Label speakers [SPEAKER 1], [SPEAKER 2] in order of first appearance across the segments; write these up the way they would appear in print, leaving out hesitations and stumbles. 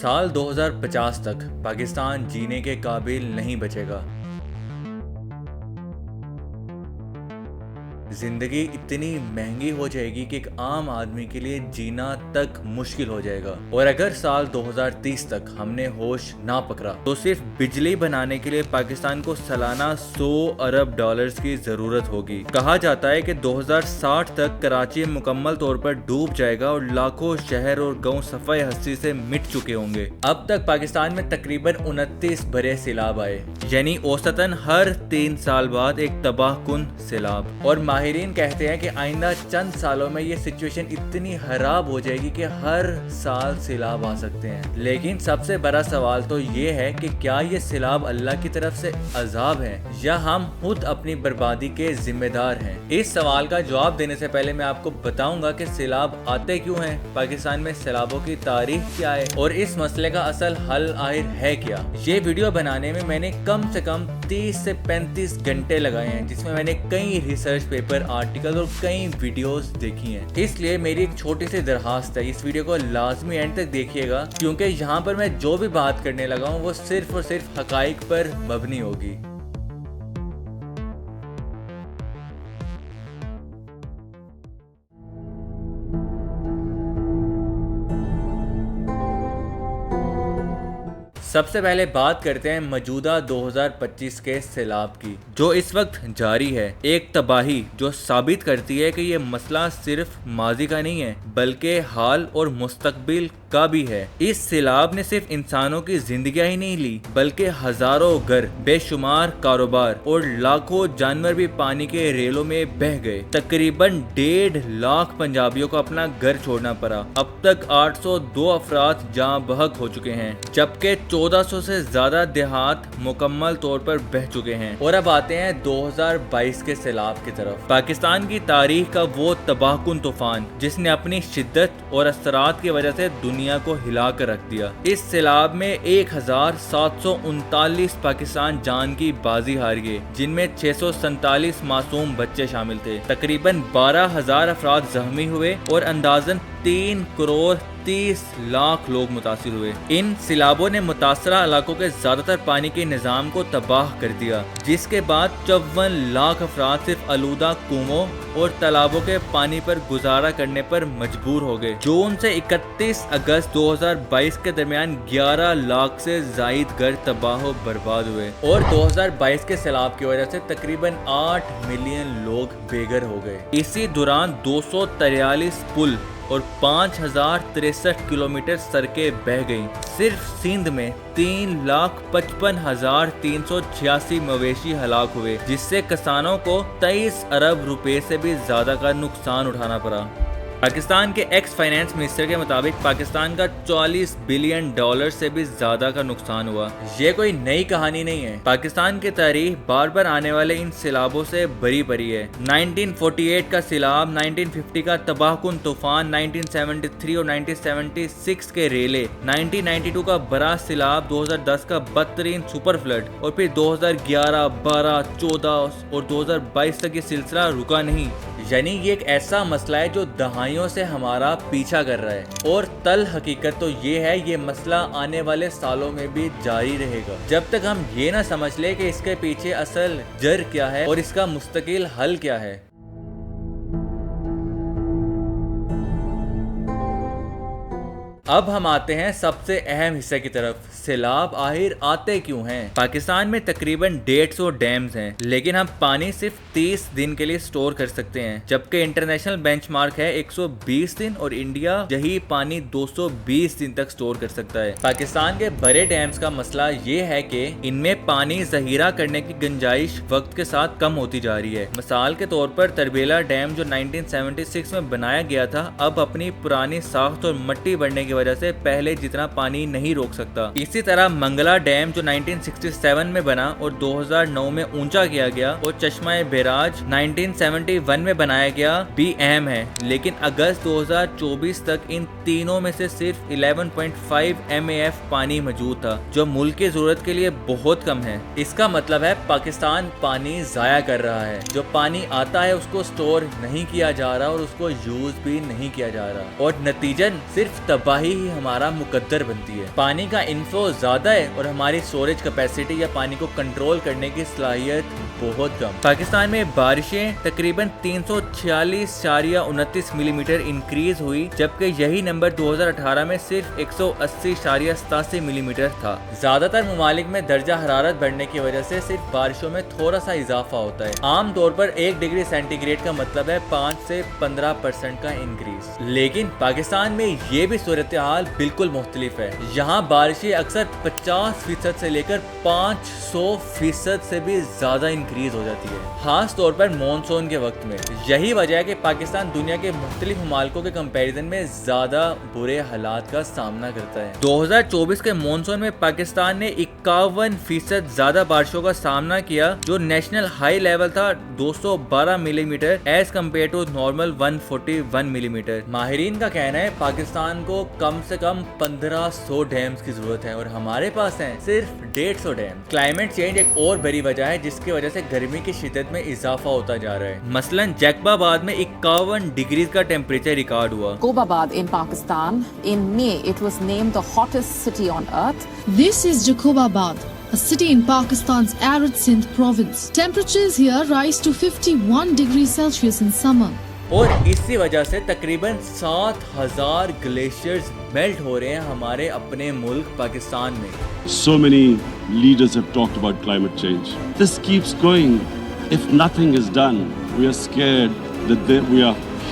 [SPEAKER 1] साल 2050 तक पाकिस्तान जीने के काबिल नहीं बचेगा। जिंदगी इतनी महंगी हो जाएगी कि एक आम आदमी के लिए जीना तक मुश्किल हो जाएगा। और अगर साल 2030 तक हमने होश ना पकड़ा तो सिर्फ बिजली बनाने के लिए पाकिस्तान को सालाना 100 अरब डॉलर्स की जरूरत होगी। कहा जाता है कि 2060 तक कराची मुकम्मल तौर पर डूब जाएगा और लाखों शहर और गांव सफाई हस्ती से मिट चुके होंगे। अब तक पाकिस्तान में तकरीबन 29 बड़े सैलाब आए, यानी औसतन हर 3 साल बाद एक तबाहकुन सैलाब। और माहिरीन कहते हैं कि आइंदा चंद सालों में ये सिचुएशन इतनी खराब हो जाएगी कि हर साल सैलाब आ सकते हैं। लेकिन सबसे बड़ा सवाल तो ये है कि क्या ये सैलाब अल्लाह की तरफ से अजाब है या हम खुद अपनी बर्बादी के जिम्मेदार हैं? इस सवाल का जवाब देने से पहले मैं आपको बताऊंगा कि सैलाब आते क्यों हैं, पाकिस्तान में सैलाबों की तारीख क्या है और इस मसले का असल हल आखिर है क्या। ये वीडियो बनाने में मैंने कम से कम 30 से 35 घंटे लगाए हैं, जिसमें मैंने कई रिसर्च पेपर, आर्टिकल और कई वीडियोस देखी हैं। इसलिए मेरी एक छोटी सी दरखास्त है, इस वीडियो को लाजमी एंड तक देखिएगा, क्योंकि यहाँ पर मैं जो भी बात करने लगा हूँ वो सिर्फ और सिर्फ हकाइक पर मबनी होगी। सबसे पहले बात करते हैं मौजूदा 2025 के सैलाब की, जो इस वक्त जारी है। एक तबाही जो साबित करती है कि ये मसला सिर्फ माजी का नहीं है बल्कि हाल और मुस्तकबिल का भी है। इस सैलाब ने सिर्फ इंसानों की जिंदगियां ही नहीं ली बल्कि हजारों घर, बेशुमार कारोबार और लाखों जानवर भी पानी के रेलों में बह गए। तकरीबन 1.5 लाख पंजाबियों को अपना घर छोड़ना पड़ा। अब तक 802 अफराद जाँ बहक हो चुके हैं, जबकि 1400 से ज्यादा देहात मुकम्मल तौर पर बह चुके हैं। और अब आते हैं 2022 के सैलाब की तरफ। पाकिस्तान की तारीख का वो तबाहकुन तूफान जिसने अपनी शिद्दत और असरात की वजह से दुनिया को हिला कर रख दिया। इस सैलाब में 1739 पाकिस्तान जान की बाजी हार गए, जिनमें 647 मासूम बच्चे शामिल थे। तकरीबन 12,000 अफराद जख्मी हुए और अंदाजन 3 करोड़ 30 लाख लोग मुतासिर हुए। इन सैलाबों ने मुतासरा इलाकों के ज्यादातर पानी के निजाम को तबाह कर दिया, जिसके बाद 54 लाख अफराद सिर्फ आलूदा कुओं और तालाबों के पानी पर गुजारा करने पर मजबूर हो गए। जून से 31 अगस्त 2022 के दरमियान 11 लाख से जायद घर तबाह और बर्बाद हुए और 2022 के सैलाब की वजह से तकरीबन 8 मिलियन लोग बेघर हो गए। इसी दौरान 243 पुल और 5063 किलोमीटर सड़कें बह गईं। सिर्फ सिंध में 3,55,386 मवेशी हलाक हुए, जिससे किसानों को 23 अरब रुपए से भी ज्यादा का नुकसान उठाना पड़ा। पाकिस्तान के एक्स फाइनेंस मिनिस्टर के मुताबिक पाकिस्तान का 40 बिलियन डॉलर से भी ज्यादा का नुकसान हुआ। ये कोई नई कहानी नहीं है। पाकिस्तान की तारीख बार बार आने वाले इन सैलाबों से भरी पड़ी है। 1948 का सैलाब, 1950 का तबाहकुन तूफान, 1973 और 1976 के रेले, 1992 का बड़ा सैलाब, 2010 का बदतरीन सुपर फ्लड और फिर 2011, 12, 14 और 2022 तक ये सिलसिला रुका नहीं। यानी ये एक ऐसा मसला है जो दहाइयों से हमारा पीछा कर रहा है। और तल हकीकत तो ये है, ये मसला आने वाले सालों में भी जारी रहेगा, जब तक हम ये ना समझ ले कि इसके पीछे असल जड़ क्या है और इसका मुस्तकिल हल क्या है। अब हम आते हैं सबसे अहम हिस्से की तरफ, सैलाब आखिर आते क्यों हैं। पाकिस्तान में तकरीबन 150 डैम्स हैं, लेकिन हम पानी सिर्फ 30 दिन के लिए स्टोर कर सकते हैं, जबकि इंटरनेशनल बेंचमार्क है 120 दिन और इंडिया यही पानी 220 दिन तक स्टोर कर सकता है। पाकिस्तान के बड़े डैम्स का मसला ये है कि इनमें पानी जहीरा करने की गुंजाइश वक्त के साथ कम होती जा रही है। मिसाल के तौर पर तरबेला डैम जो 1976 में बनाया गया था, अब अपनी पुरानी साख्त और मट्टी बढ़ने की वजह से पहले जितना पानी नहीं रोक सकता। इसी तरह मंगला डैम जो 1967 में बना और 2009 में ऊंचा किया गया और चश्मा बैराज 1971 में बनाया गया भी अहम है, लेकिन अगस्त 2024 तक इन तीनों में से सिर्फ 11.5 MAF पानी मौजूद था, जो मुल्क की जरूरत के लिए बहुत कम है। इसका मतलब है पाकिस्तान पानी जाया कर रहा है। जो पानी आता है उसको स्टोर नहीं किया जा रहा और उसको यूज भी नहीं किया जा रहा और नतीजन सिर्फ तबाही تباہی ہی ہمارا مقدر بنتی ہے۔ پانی کا انفلو زیادہ ہے اور ہماری سٹوریج کیپیسٹی یا پانی کو کنٹرول کرنے کی صلاحیت بہت کم۔ پاکستان میں بارشیں تقریباً 346.29 ملی میٹر انکریز ہوئی، جبکہ یہی نمبر 2018 میں صرف 180.87 ملی میٹر تھا۔ زیادہ تر ممالک میں درجہ حرارت بڑھنے کی وجہ سے صرف بارشوں میں تھوڑا سا اضافہ ہوتا ہے۔ عام طور پر 1 ڈگری سینٹی گریڈ کا مطلب ہے 5 سے 15% کا انکریز، لیکن پاکستان میں یہ بھی صورتحال بالکل مختلف ہے۔ یہاں بارشیں اکثر 50% سے لے کر 500% سے بھی زیادہ انکریز ہو جاتی ہے، خاص طور پر مونسون کے وقت میں۔ یہی وجہ ہے کہ پاکستان دنیا کے مختلف ممالکوں کے کمپیریزن میں زیادہ برے حالات کا سامنا کرتا ہے۔ 2024 کے مونسون میں پاکستان نے 51% زیادہ بارشوں کا سامنا کیا، جو نیشنل ہائی لیول تھا 212 millimetre as compared to normal 141 ملی میٹر۔ ماہرین کا کہنا ہے پاکستان کو کم سے کم 1500 ڈیمز کی ضرورت ہے اور ہمارے پاس ہیں صرف 150 ڈیم۔ کلائمیٹ چینج ایک اور بڑی وجہ ہے جس کی وجہ سے گرمی کی شدت میں اضافہ ہوتا جا رہا ہے۔ مثلاً جیکب آباد میں 51 ڈگری کا ٹیمپریچر ریکارڈ ہوا۔
[SPEAKER 2] Jacobabad in Pakistan, in May it was named the hottest city on earth.
[SPEAKER 3] This is Jacobabad, a city in Pakistan's arid Sindh province. Temperatures here rise to 51 degrees Celsius in summer.
[SPEAKER 1] اور اسی وجہ سے تقریباً 7000 glaciers melt ہو رہے ہیں hمارے اپنے ملک پاکستان میں۔
[SPEAKER 4] So many leaders have talked about climate change. This keeps going. If nothing is done, we are scared that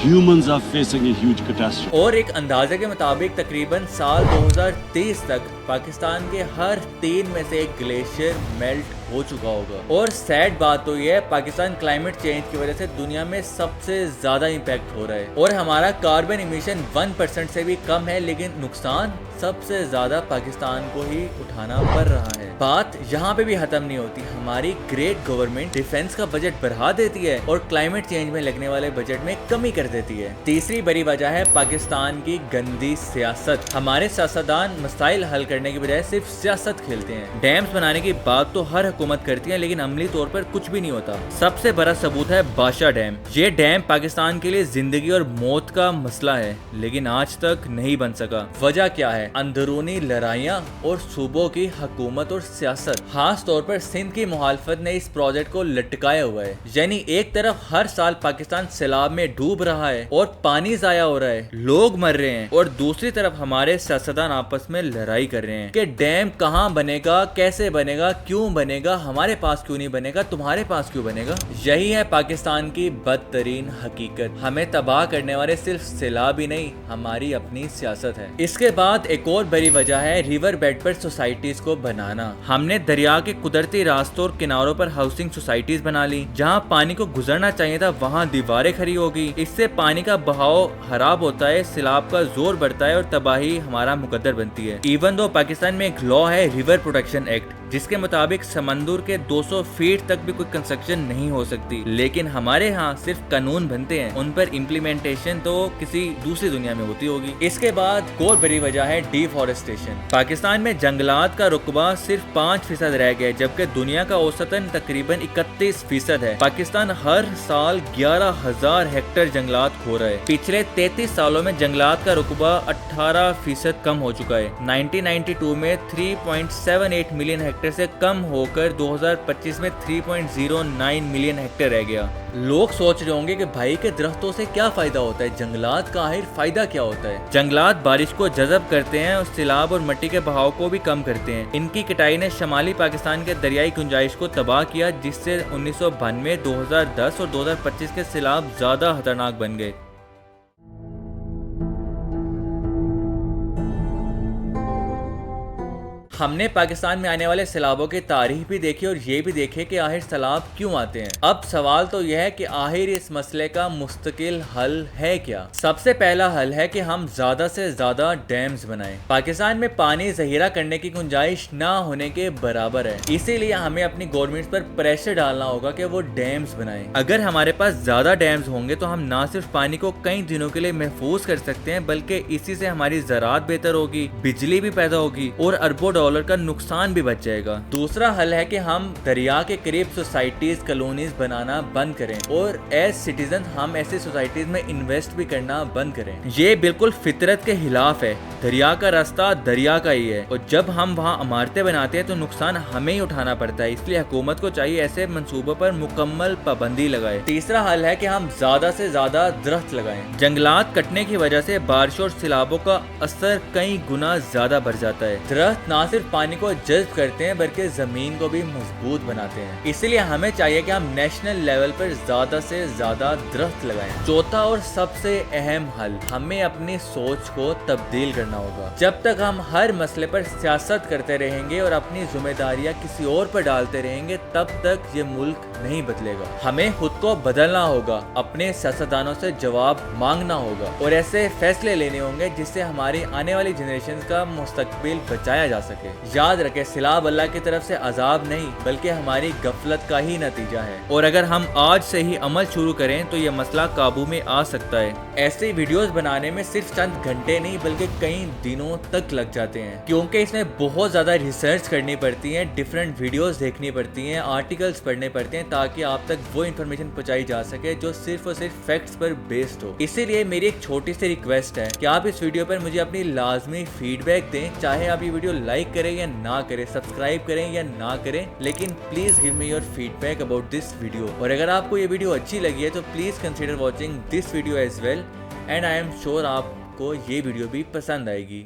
[SPEAKER 4] humans are facing a huge catastrophe.
[SPEAKER 1] اور ایک اندازے کے مطابق تقریباً سال 2030 تک پاکستان کے ہر 3 میں سے ایک گلیشیئر میلٹ ہو چکا ہوگا۔ اور سیڈ بات تو یہ ہے پاکستان کلائمیٹ چینج کی وجہ سے دنیا میں سب سے زیادہ امپیکٹ ہو رہا ہے اور ہمارا کاربن ایمیشن 1% سے بھی کم ہے، لیکن نقصان سب سے زیادہ پاکستان کو ہی اٹھانا پڑ رہا ہے۔ بات یہاں پہ بھی ختم نہیں ہوتی، ہماری گریٹ گورنمنٹ ڈیفنس کا بجٹ بڑھا دیتی ہے اور کلائمیٹ چینج میں لگنے والے بجٹ میں کمی کر دیتی ہے۔ تیسری بڑی وجہ ہے پاکستان کی گندی سیاست۔ ہمارے سیاستدان مسائل حل کرنے کی بجائے صرف سیاست کھیلتے ہیں۔ ڈیمز بنانے کی بات تو ہر حکومت کرتی ہے، لیکن عملی طور پر کچھ بھی نہیں ہوتا۔ سب سے بڑا ثبوت ہے بادشاہ ڈیم۔ یہ ڈیم پاکستان کے لیے زندگی اور موت کا مسئلہ ہے، لیکن آج تک نہیں بن سکا۔ وجہ کیا ہے؟ اندرونی لڑائیاں اور صوبوں کی حکومت اور سیاست۔ خاص طور پر سندھ کی مخالفت نے اس پروجیکٹ کو لٹکایا ہوا ہے۔ یعنی ایک طرف ہر سال پاکستان سیلاب میں ڈوب رہا ہے اور پانی ضائع ہو رہا ہے، لوگ مر رہے ہیں، اور دوسری طرف ہمارے سیاستدان آپس میں لڑائی کر رہے ہیں کہ ڈیم کہاں بنے گا، کیسے بنے گا، کیوں بنے گا، ہمارے پاس کیوں نہیں بنے گا، تمہارے پاس کیوں بنے گا۔ یہی ہے پاکستان کی بدترین حقیقت۔ ہمیں تباہ کرنے والے صرف سیلاب ہی نہیں، ہماری اپنی سیاست ہے۔ اس کے بعد ایک اور بڑی وجہ ہے ریور بیڈ پر سوسائٹیز کو بنانا۔ ہم نے دریا کے قدرتی راستوں اور کناروں پر ہاؤسنگ سوسائٹیز بنا لی۔ جہاں پانی کو گزرنا چاہیے تھا وہاں دیواریں کھڑی ہوگی۔ اس سے پانی کا بہاؤ خراب ہوتا ہے، سیلاب کا زور بڑھتا ہے اور تباہی ہمارا مقدر بنتی ہے۔ ایون دو پاکستان میں ایک لا ہے ریور پروٹیکشن ایکٹ، جس کے مطابق سمندر کے 200 فیٹ تک بھی کوئی کنسٹرکشن نہیں ہو سکتی، لیکن ہمارے ہاں صرف قانون بنتے ہیں، ان پر امپلیمنٹیشن تو کسی دوسری دنیا میں ہوتی ہوگی۔ اس کے بعد اور بڑی وجہ ہے ڈیفارسٹیشن۔ پاکستان میں جنگلات کا رقبہ صرف 5% رہ گیا، جبکہ دنیا کا اوسطاً تقریباً 31% ہے۔ پاکستان ہر سال 11,000 ہیکٹر جنگلات کھو رہا ہے۔ پچھلے 33 سالوں میں جنگلات کا رقبہ 18% کم ہو چکا ہے۔ 1992 میں 3.78 ملین ہیکٹر سے کم ہو کر 2025 میں 3.09 ملین ہیکٹر رہ گیا۔ لوگ سوچ رہے ہوں گے کہ بھائی کے درختوں سے کیا فائدہ ہوتا ہے، جنگلات کا آخر فائدہ کیا ہوتا ہے؟ جنگلات بارش کو جذب کرتے ہیں اور سیلاب اور مٹی کے بہاؤ کو بھی کم کرتے ہیں۔ ان کی کٹائی نے شمالی پاکستان کے دریائی گنجائش کو تباہ کیا، جس سے 1992، 2010 اور 2025 کے سیلاب زیادہ خطرناک بن گئے۔ ہم نے پاکستان میں آنے والے سیلابوں کی تاریخ بھی دیکھی اور یہ بھی دیکھے کہ آخر سیلاب کیوں آتے ہیں۔ اب سوال تو یہ ہے کہ آخر اس مسئلے کا مستقل حل ہے کیا؟ سب سے پہلا حل ہے کہ ہم زیادہ سے زیادہ ڈیمز بنائیں۔ پاکستان میں پانی ذخیرہ کرنے کی گنجائش نہ ہونے کے برابر ہے، اسی لیے ہمیں اپنی گورنمنٹ پر پریشر ڈالنا ہوگا کہ وہ ڈیمز بنائیں۔ اگر ہمارے پاس زیادہ ڈیمز ہوں گے تو ہم نہ صرف پانی کو کئی دنوں کے لیے محفوظ کر سکتے ہیں، بلکہ اسی سے ہماری زراعت بہتر ہوگی، بجلی بھی پیدا ہوگی اور اربوں डॉलर का नुकसान भी बच जाएगा। दूसरा हल है कि हम दरिया के करीब सोसाइटीज कॉलोनीज बनाना बंद करें और एज सिटीजन हम ऐसे सोसाइटीज में इन्वेस्ट भी करना बंद करें। ये बिल्कुल फितरत के खिलाफ है। दरिया का रास्ता दरिया का ही है और जब हम वहाँ इमारतें बनाते हैं तो नुकसान हमें ही उठाना पड़ता है। इसलिए हुकूमत को चाहिए ऐसे मंसूबों पर मुकम्मल पाबंदी लगाए। तीसरा हल है कि हम ज्यादा से ज्यादा दरख्त लगाएं। जंगलात कटने की वजह से बारिश और सैलाबों का असर कई गुना ज्यादा बढ़ जाता है। दरख्त ना सिर्फ पानी को जज्ब करते हैं बल्कि जमीन को भी मजबूत बनाते हैं। इसलिए हमें चाहिए कि हम नेशनल लेवल पर ज्यादा से ज्यादा दरख्त लगाएं। चौथा और सबसे अहम हल, हमें अपनी सोच को तब्दील करना होगा। जब तक हम हर मसले पर सियासत करते रहेंगे और अपनी जिम्मेदारियां किसी और पर डालते रहेंगे तब तक ये मुल्क नहीं बदलेगा। हमें खुद को बदलना होगा, अपने सियासतदानों से जवाब मांगना होगा और ऐसे फैसले लेने होंगे जिससे हमारी आने वाली जनरेशन का मुस्तकबिल बचाया जा सके। याद रखें, सैलाब अल्लाह की तरफ से अजाब नहीं बल्कि हमारी गफलत का ही नतीजा है और अगर हम आज से ही अमल शुरू करें तो ये मसला काबू में आ सकता है। ऐसे वीडियोस बनाने में सिर्फ चंद घंटे नहीं बल्कि कई दिनों तक लग जाते हैं क्योंकि इसमें बहुत ज्यादा रिसर्च करनी पड़ती है, डिफरेंट वीडियोस देखनी पड़ती हैं, आर्टिकल्स पढ़ने पड़ते हैं ताकि आप तक वो इन्फॉर्मेशन पहुंचाई जा सके जो सिर्फ और सिर्फ फैक्ट्स पर बेस्ड हो। इसीलिए मेरी एक छोटी सी रिक्वेस्ट है कि आप इस वीडियो पर मुझे अपनी लाजमी फीडबैक दें, चाहे आप ये वीडियो लाइक करें या ना करें, सब्सक्राइब करें या ना करें, लेकिन please give me your feedback about this video. और अगर आपको ये वीडियो अच्छी लगी है तो please consider watching this video as well and I am sure आपको ये वीडियो भी पसंद आएगी।